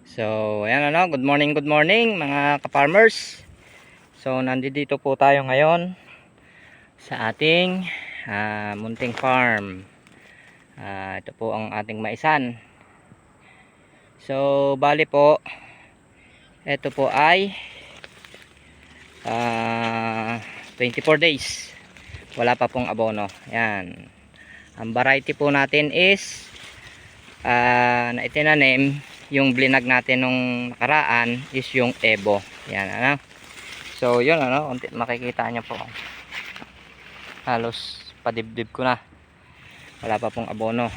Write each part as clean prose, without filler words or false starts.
So, ayan good morning mga ka-farmers. So, nandito po tayo ngayon sa ating munting farm. Ito po ang ating maisan. So, bali po, ito po ay 24 days. Wala pa pong abono. Ayan. Ang variety po natin is na itinanim, yung blinag natin nung nakaraan is yung Evo. Yan So yun makikita nyo po. Halos padibdib ko na. Wala pa pong abono.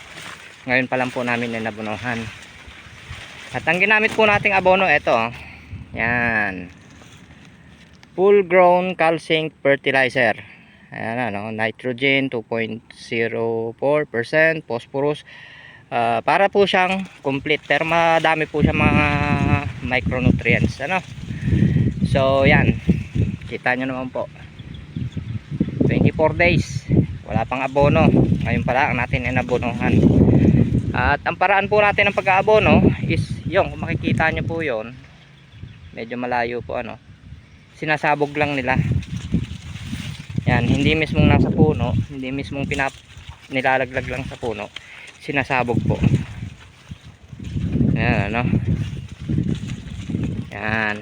Ngayon pa lang po namin inabonohan. At ang ginamit po nating abono ito. Yan. Full grown calcined fertilizer. Ayan nitrogen 2.04%, phosphorus. Para po siyang complete, pero madami po siya mga micronutrients so yan, kita nyo naman po 24 days wala pang abono, ngayon pala ang natin inabonohan. At ang paraan po natin ng pag-aabono is yung kung makikita nyo po yon, medyo malayo po sinasabog lang nila yan, hindi mismong nasa puno, hindi mismong nilalaglag lang sa puno, sinasabog po. Ayan yan,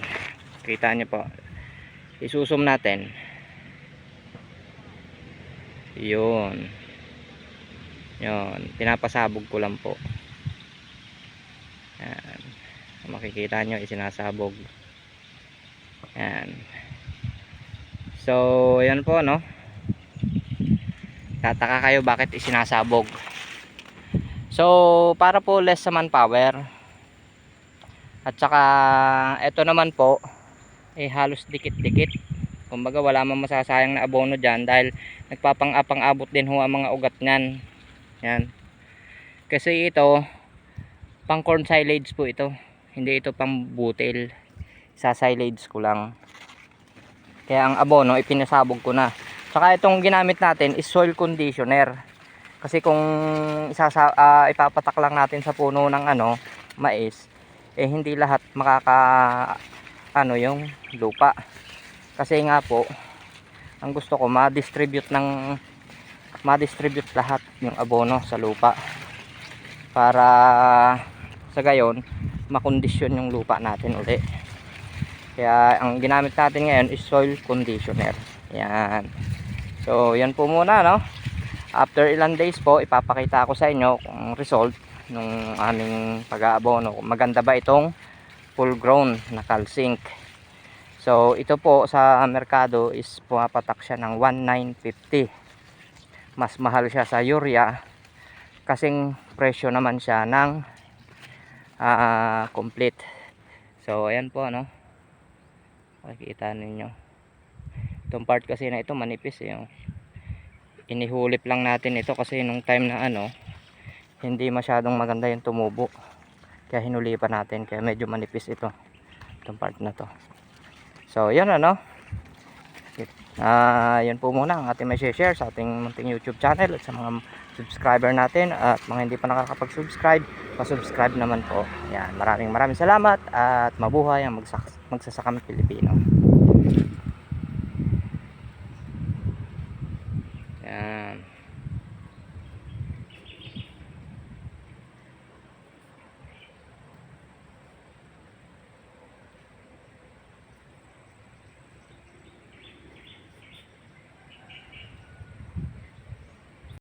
kita nyo po. Isusum natin yun, pinapasabog ko lang po. Yan, makikita nyo isinasabog. Yan. So yan po tataka kayo bakit isinasabog. So para po less sa manpower. At saka ito naman po halos dikit-dikit. Kumbaga wala mang masasayang na abono dyan dahil nagpapang-abot din ho ang mga ugat nyan. Yan. Kasi ito pang corn silage po ito. Hindi ito pang butil. Sa silage ko lang. Kaya ang abono ipinasabog ko na. Saka itong ginamit natin is soil conditioner. Kasi kung ipapatak lang natin sa puno ng mais, hindi lahat makaka yung lupa. Kasi nga po, ang gusto ko ma-distribute lahat yung abono sa lupa. Para sa gayon, makondisyon yung lupa natin uli. Kaya ang ginamit natin ngayon is soil conditioner. Yan. So, yan po muna After ilang days po, ipapakita ko sa inyo kung result ng aming pag-aabono. Maganda ba itong full grown na calcined. So, ito po sa merkado is pumapatak siya ng 1,950. Mas mahal siya sa urea kasing presyo naman siya ng complete. So, ayan po makikita ninyo. Itong part kasi na ito manipis inihulip lang natin ito kasi nung time na hindi masyadong maganda yung tumubo, kaya hinulipan natin, kaya medyo manipis itong part na to. So yun yun po muna ang ating may share sa ating munting YouTube channel at sa mga subscriber natin, at mga hindi pa nakakapag-subscribe, pa-subscribe naman po. Yan, maraming salamat at mabuhay ang magsasakang Pilipino.